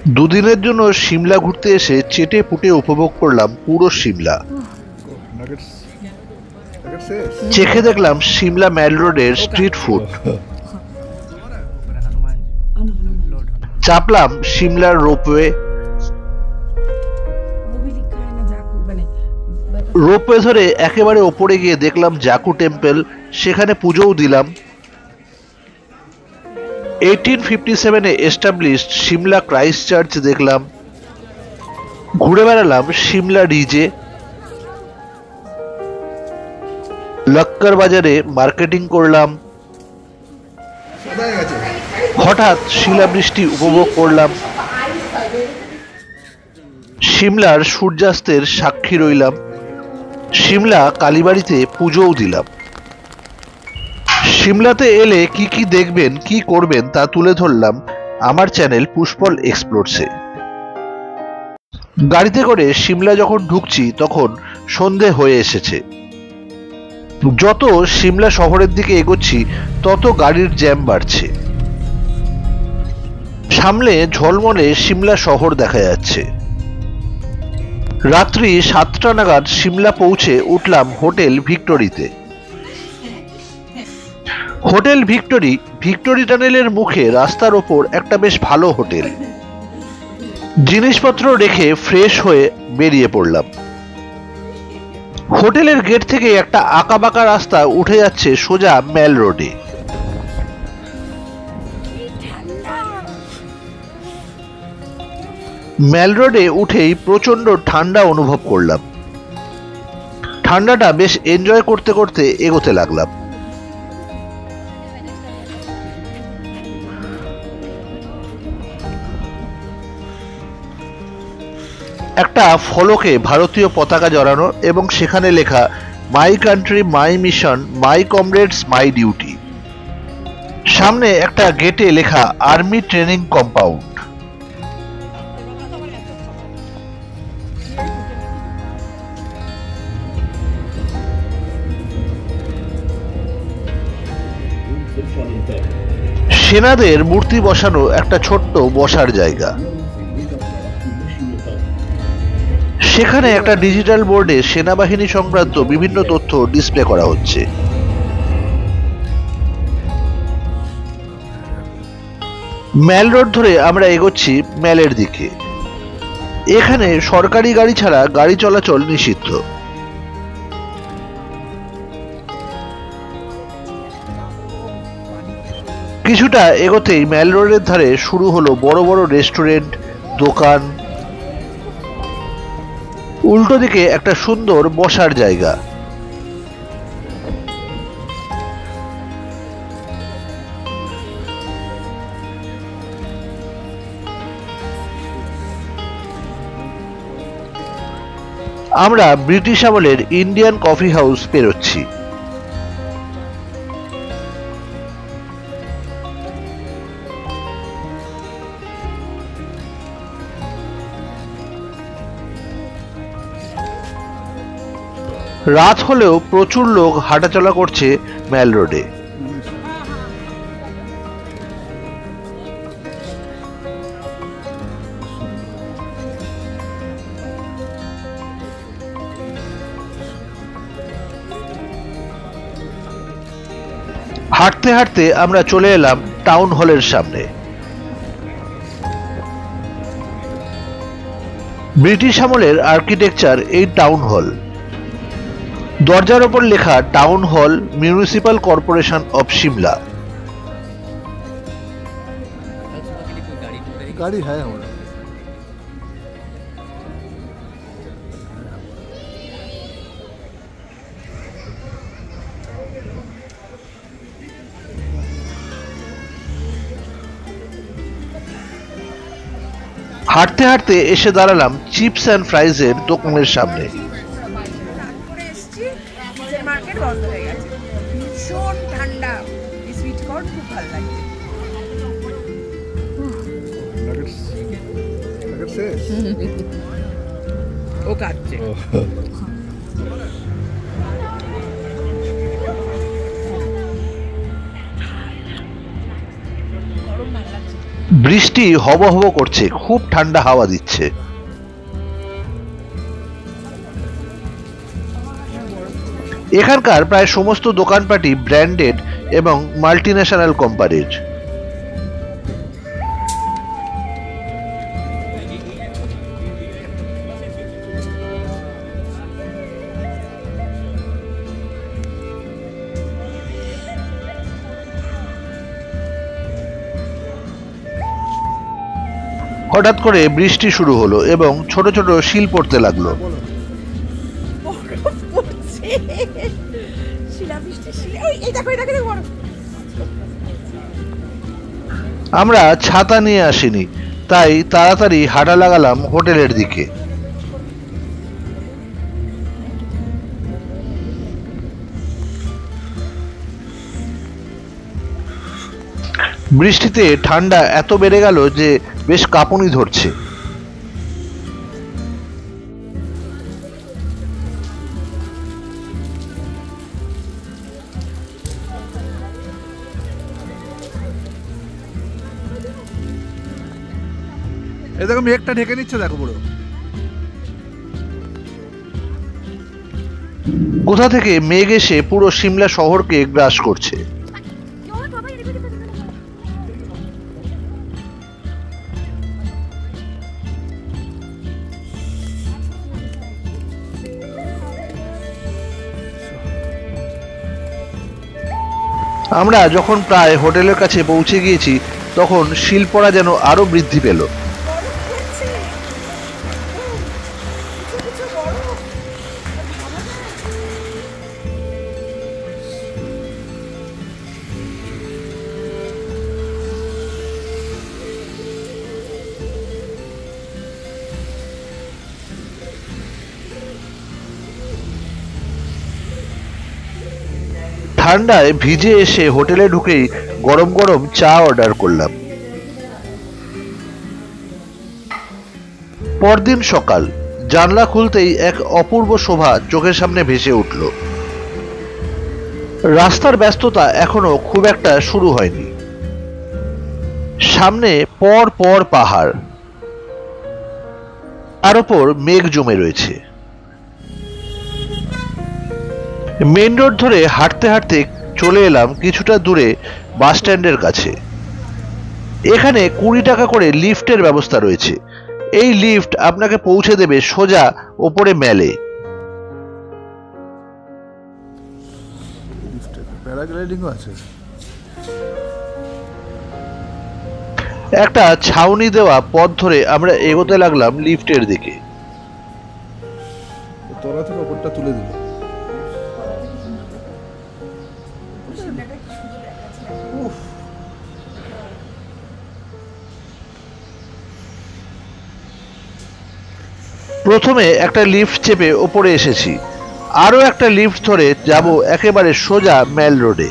দুদিনের জন্য সিমলা ঘুরতে এসে চেটে পুটে উপভোগ করলাম পুরো সিমলা। চেখে দেখলাম সিমলা ম্যাল রোডের স্ট্রিট ফুড, চাপলাম সিমলার রোপওয়ে। রোপওয়ে ধরে একেবারে ওপরে গিয়ে দেখলাম জাকু টেম্পল, সেখানে পুজোও দিলাম। 1857-এ এস্টাবলিশড সিমলা ক্রাইস্ট চার্চ দেখলাম। ঘুরে বেড়ালাম সিমলা রিজে, লক্কর বাজারে মার্কেটিং করলাম। হঠাৎ শিলাবৃষ্টি উপভোগ করলাম। সিমলার সূর্যাস্তের সাক্ষী রইলাম। সিমলা কালীবাড়িতে পুজোও দিলাম। সিমলাতে এলে কি কি দেখবেন, কি করবেন তা তুলে ধরলাম আমার চ্যানেল পুষ্পল এক্সপ্লোরসে। গাড়িতে করে সিমলা যখন ঢুকছি তখন সন্ধে হয়ে এসেছে। যত সিমলা শহরের দিকে এগোচ্ছি তত গাড়ির জ্যাম বাড়ছে। সামনে ঝলমলে সিমলা শহর দেখা যাচ্ছে। রাত্রি 7টা নাগাদ সিমলা পৌঁছে উঠলাম হোটেল ভিক্টোরিতে। হোটেল ভিক্টোরি টানেলের মুখে রাস্তার ওপর একটা বেশ ভালো হোটেল। জিনিসপত্র রেখে ফ্রেশ হয়ে বেরিয়ে পড়লাম। হোটেলের গেট থেকে একটা আঁকাবাঁকা রাস্তা উঠে যাচ্ছে সোজা ম্যাল রোডে। ম্যাল রোডে উঠেই প্রচন্ড ঠান্ডা অনুভব করলাম। ঠান্ডাটা বেশ এনজয় করতে করতে এগোতে লাগলাম। একটা ফলকে ভারতীয় পতাকা জড়ানো এবং সেখানে লেখা my country my mission my comrades my duty. সামনে একটা গেটে লেখা আর্মি ট্রেনিং কম্পাউন্ড। সেনাদের মূর্তি বসানো একটা ছোট্ট বসার জায়গা। সেখানে একটা ডিজিটাল বোর্ডে সেনাবাহিনী সংক্রান্ত বিভিন্ন তথ্য ডিসপ্লে করা হচ্ছে। ম্যাল রোড ধরে আমরা এগোচ্ছি ম্যালের দিকে। এখানে সরকারি গাড়ি ছাড়া গাড়ি চলাচল নিষিদ্ধ। কিছুটা এগোতেই ম্যাল রোডের ধারে শুরু হলো বড় বড় রেস্টুরেন্ট, দোকান। উল্টো দিকে একটা সুন্দর বসার জায়গা। আমরা ব্রিটিশ আমলের ইন্ডিয়ান কফি হাউস পেরোচ্ছি। রাত হলেও প্রচুর লোক হাঁটাচলা করছে ম্যাল রোডে। হাঁটতে হাঁটতে আমরা চলে এলাম টাউন হলের সামনে। ব্রিটিশ আমলের আর্কিটেকচার এই টাউন হল। দরজার ওপর লেখা town hall municipal corporation of Shimla. गाड़ी है हमारा। হাঁটতে হাঁটতে এসে দাঁড়ালাম চিপস অ্যান্ড ফ্রাইজের দোকানের সামনে। বৃষ্টি হব হব করছে, খুব ঠান্ডা হাওয়া দিচ্ছে। এখানকার প্রায় সমস্ত দোকানপাটই ব্র্যান্ডেড এবং মাল্টিন্যাশনাল কোম্পানির। হঠাৎ করে বৃষ্টি শুরু হলো এবং ছোট ছোট শিল পড়তে লাগলো। আমরা ছাতা নিয়ে আসিনি, তাই তাড়াতাড়ি হাঁটা লাগালাম হোটেলের দিকে। বৃষ্টিতে ঠান্ডা এত বেড়ে গেল যে বেশ কাঁপুনি ধরছে। এই দেখো মেঘটা ঢেকে নিচ্ছে, দেখো পুরো। কোথা থেকে মেঘ এসে পুরো সিমলা শহরকে গ্রাস করছে। আমরা যখন প্রায় হোটেলের কাছে পৌঁছে গিয়েছি তখন শিলপড়া যেন আরো বৃদ্ধি পেল। ঠান্ডায় ভিজে এসে হোটেলে ঢুকেই গরম গরম চা অর্ডার করলাম। পরদিন সকাল, জানলা খুলতেই এক অপূর্ব শোভা চোখের সামনে ভেসে উঠল। রাস্তার ব্যস্ততা এখনো খুব একটা শুরু হয়নি। সামনে পর পর পাহাড়, তার উপর মেঘ জমে রয়েছে। মেইন রোড ধরে হাঁটতে হাঁটতে চলে এলাম কিছুটা দূরে বাস স্ট্যান্ডের কাছে। এখানে 20 টাকা করে লিফটের ব্যবস্থা রয়েছে। এই লিফট আপনাকে পৌঁছে দেবে সোজা ওপরে মেলে। প্যারাগ্লাইডিংও আছে। একটা ছাউনি দেওয়া পথ ধরে আমরা এগোতে লাগলাম লিফটের দিকে। তোরা থেকে ওপরটা তুলে দিল। প্রথমে একটা লিফট চেপে ওপরে এসেছি, আরো একটা লিফট ধরে যাব একেবারে সোজা মেল রোডে।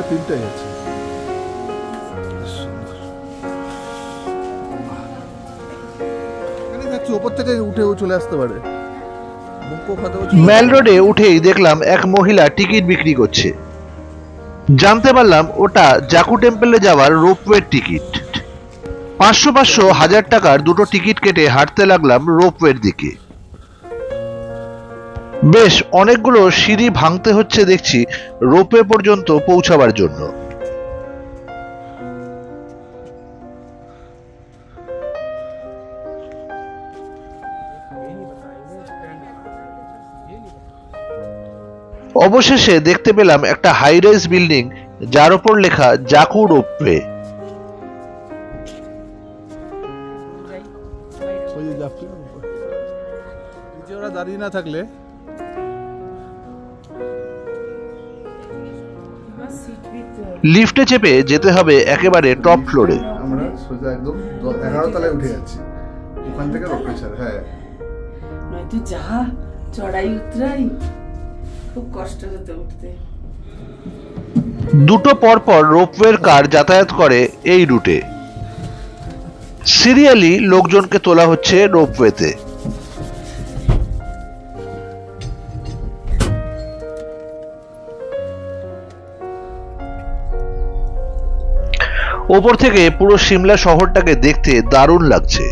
তিনটাই আছে। ওপর থেকে উঠে চলে আসতে পারে। মেল রোডে উঠেই দেখলাম এক মহিলা টিকিট বিক্রি করছে। জানতে পারলাম ওটা জাকু টেম্পলে যাওয়ার রোপওয়ের টিকিট। 500, 1000 টাকার দুটো টিকিট কেটে হাঁটতে লাগলাম রোপওয়ের দিকে। বেশ অনেকগুলো সিঁড়ি ভাঙতে হচ্ছে দেখছি রোপওয়ে পর্যন্ত পৌঁছাবার জন্য। অবশেষে দেখতে পেলাম একটা হাই রাইজ বিল্ডিং, যার উপর লেখা জাকু রোপওয়ে। দাঁড়িয়ে না থাকলে লিফটে চেপে যেতে হবে একেবারে টপ ফ্লোরে। আমরা সোজা একদম 11 তলায় উঠে যাচ্ছি। ওখান থেকে রোপওয়ে ছাড়। হ্যাঁ, নয়তো যা চড়াই উতরাই, খুব কষ্ট হতো উঠতে। দুটো পরপর রোপওয়ের কার যাতায়াত করে এই রুটে। সিরিয়ালি লোকজনকে তোলা হচ্ছে রোপওয়েতে। ওপর থেকে পুরো সিমলা শহরটাকে দেখতে দারুণ লাগছে।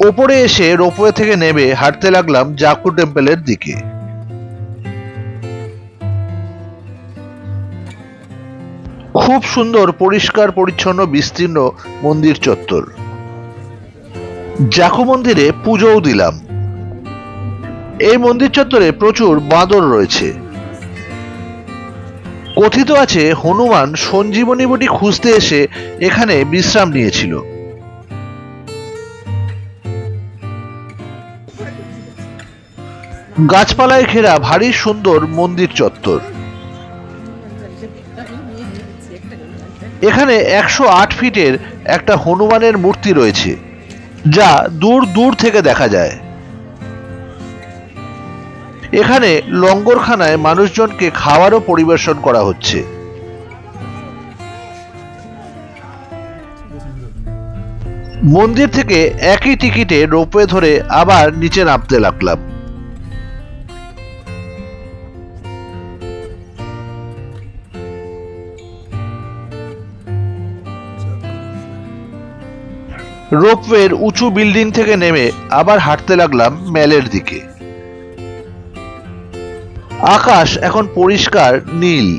ওপরে এসে রোপওয়ে থেকে নেমে হাঁটতে লাগলাম জাকু টেম্পলের দিকে। খুব সুন্দর পরিষ্কার পরিচ্ছন্ন বিস্তীর্ণ মন্দির চত্বর। জাকু মন্দিরে পুজোও দিলাম। এই মন্দির চত্বরে প্রচুর বাঁদর রয়েছে। কথিত আছে হনুমান সঞ্জীবনী বটি খুঁজতে এসে এখানে বিশ্রাম নিয়েছিল। গাছপালায় ঘেরা ভারী সুন্দর মন্দির চত্বর। এখানে 108 ফিটের একটা হনুমানের মূর্তি রয়েছে, যা দূর দূর থেকে দেখা যায়। এখানে লঙ্গরখানায় মানুষজনকে খাবারও পরিবেশন করা হচ্ছে। মন্দির থেকে একই টিকিটে রোপওয়ে ধরে আবার নিচে নামতে লাগলাম। রোপওয়ের উঁচু বিল্ডিং থেকে নেমে আবার হাঁটতে লাগলাম ম্যালের দিকে। আকাশ এখন পরিষ্কার নীল।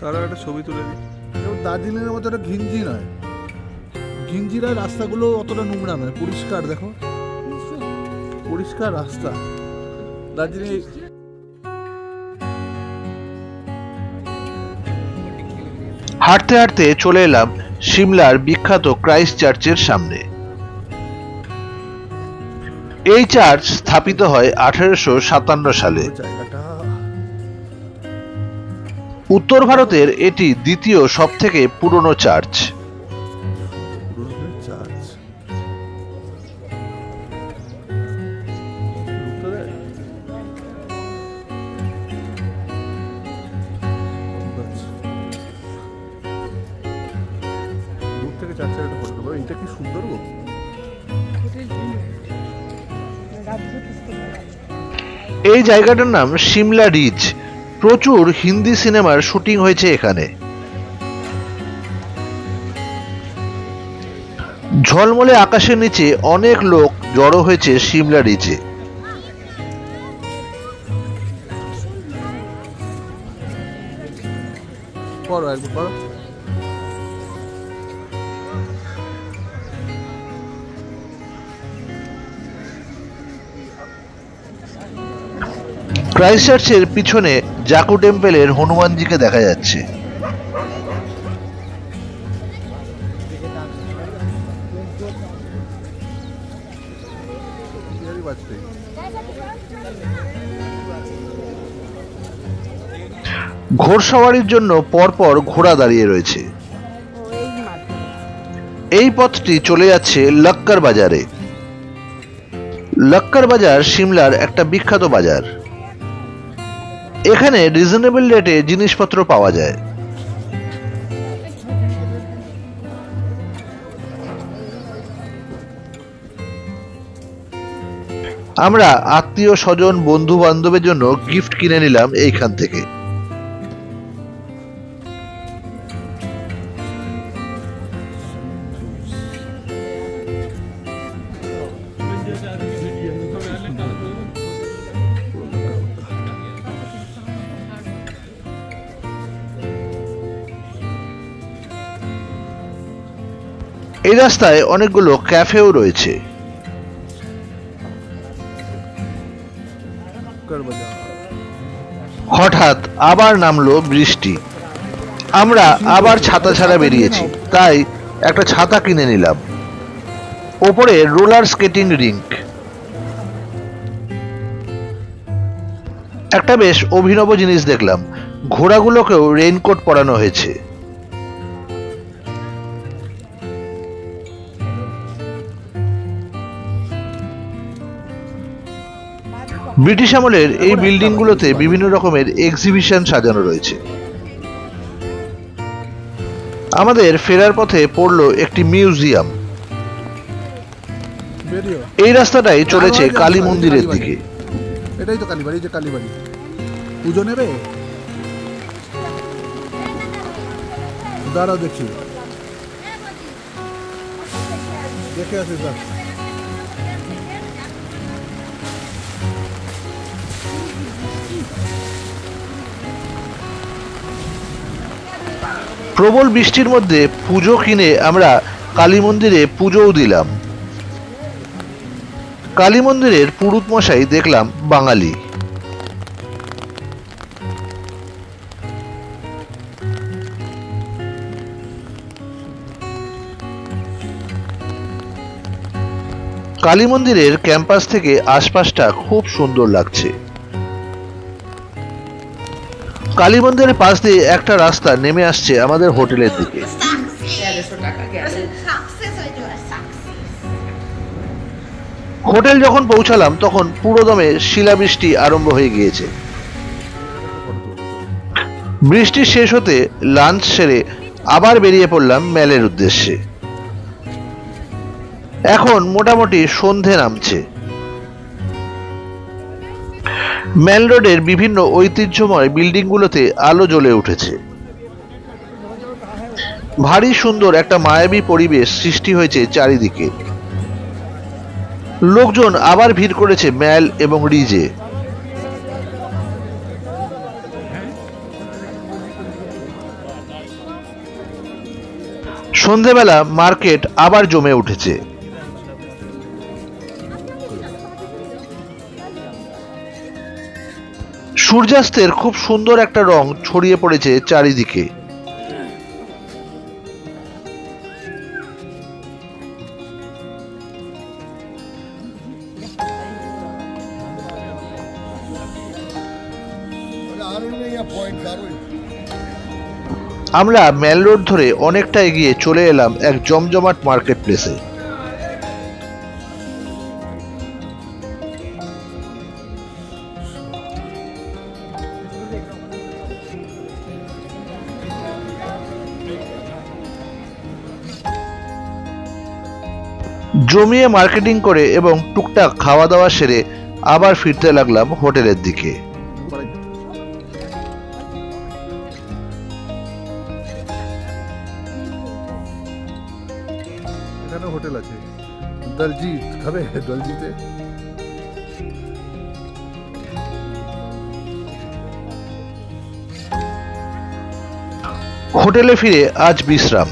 তারা একটা ছবি তুলে দিই। দার্জিলিং এর মতো একটা ঘিঞ্জি নয়, ঘিঞ্জিরা রাস্তাগুলো অতটা নোংরা নয়, পরিষ্কার। দেখো পরিষ্কার রাস্তা দার্জিলিং। হাঁটতে হাঁটতে চলে এলাম সিমলার বিখ্যাত ক্রাইস্ট চার্চের সামনে। এই চার্চ স্থাপিত হয় 1857 সালে। উত্তর ভারতের এটি দ্বিতীয় সবথেকে পুরনো চার্চ। এটা কি সুন্দর গো। এই জায়গাটার নাম সিমলা রিজ। প্রচুর হিন্দি সিনেমার শুটিং হয়েছে এখানে। ঝলমলে আকাশের নিচে অনেক লোক জড়ো হয়েছে সিমলা রিজে। ক্রাইস্ট চার্চের পিছনে জাকু টেম্পলের হনুমানজিকে দেখা যাচ্ছে। ঘোড়সওয়ারির জন্য পরপর ঘোড়া দাঁড়িয়ে রয়েছে। এই পথটি চলে যাচ্ছে লক্কর বাজারে। লক্কর বাজার সিমলার একটা বিখ্যাত বাজার। এখানে রিজনেবল রেটে জিনিসপত্র পাওয়া যায়। আমরা আত্মীয় স্বজন বন্ধু বান্ধবের জন্য গিফট কিনে নিলাম এইখান থেকে। এই রাস্তায় অনেকগুলো ক্যাফেও রয়েছে। হঠাৎ আবার নামলো বৃষ্টি। আমরা আবার ছাতা ছাড়া বেরিয়েছি, তাই একটা ছাতা কিনে নিলাম। ওপরে রোলার স্কেটিং রিঙ্ক। একটা বেশ অভিনব জিনিস দেখলাম, ঘোড়াগুলোকেও রেইনকোট পরানো হয়েছে। ব্রিটিশ আমলের এই বিল্ডিংগুলোতে বিভিন্ন রকমের এক্সিবিশন সাজানো রয়েছে। আমাদের ফেরার পথে পড়লো একটি মিউজিয়াম। বেরিও। এই রাস্তাটাই চলেছে কালী মন্দিরের দিকে। এটাই তো কালীবাড়ি, যে কালীবাড়ি পুজো নেবে। দাঁড়াও দেখছি, দেখে আসি স্যার। প্রবল বৃষ্টির মধ্যে পুজো কিনে আমরা কালী মন্দিরে পুজোও দিলাম। কালী মন্দিরের পুরুত মশাই দেখলাম বাঙালি। কালী মন্দিরের ক্যাম্পাস থেকে আশপাশটা খুব সুন্দর লাগছে। কালী মন্দিরের পাশ দিয়ে একটা রাস্তা নেমে আসছে আমাদের হোটেলের দিকে। হোটেল যখন পৌঁছালাম তখন পুরোদমে শিলাবৃষ্টি আরম্ভ হয়ে গিয়েছে। বৃষ্টি শেষ হতে লাঞ্চ সেরে আবার বেরিয়ে পড়লাম ম্যালের উদ্দেশ্যে। এখন মোটামুটি সন্ধে নামছে। ম্যাল রোডের বিভিন্ন ঐতিহ্যময় বিল্ডিংগুলোতে আলো জ্বলে উঠেছে। ভারী সুন্দর একটা মায়াবী পরিবেশ সৃষ্টি হয়েছে চারিদিকে। লোকজন আবার ভিড় করেছে ম্যাল এবং রিজে। সন্ধেবেলা মার্কেট আবার জমে উঠেছে। সূর্যাস্তের খুব সুন্দর একটা রং ছড়িয়ে পড়েছে চারিদিকে। আমরা ম্যাল রোড ধরে অনেকটা এগিয়ে চলে এলাম এক জমজমাট মার্কেট প্লেসে। জমিয়ে মার্কেটিং করে এবং টুকটাক খাওয়া দাওয়া সেরে আবার ফিরতে লাগলাম হোটেলের দিকে। এখানে হোটেল আছে দলজিৎ, খাবে দলজিতে? হোটেলে ফিরে আজ বিশ্রাম।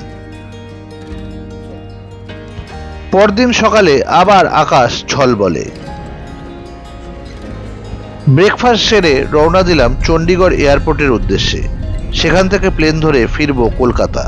পরদিন সকালে আবার আকাশ ঝলবলে। ব্রেকফাস্ট সেরে রওনা দিলাম চণ্ডীগড় এয়ারপোর্টের উদ্দেশ্যে। সেখান থেকে প্লেন ধরে ফিরবো কলকাতা।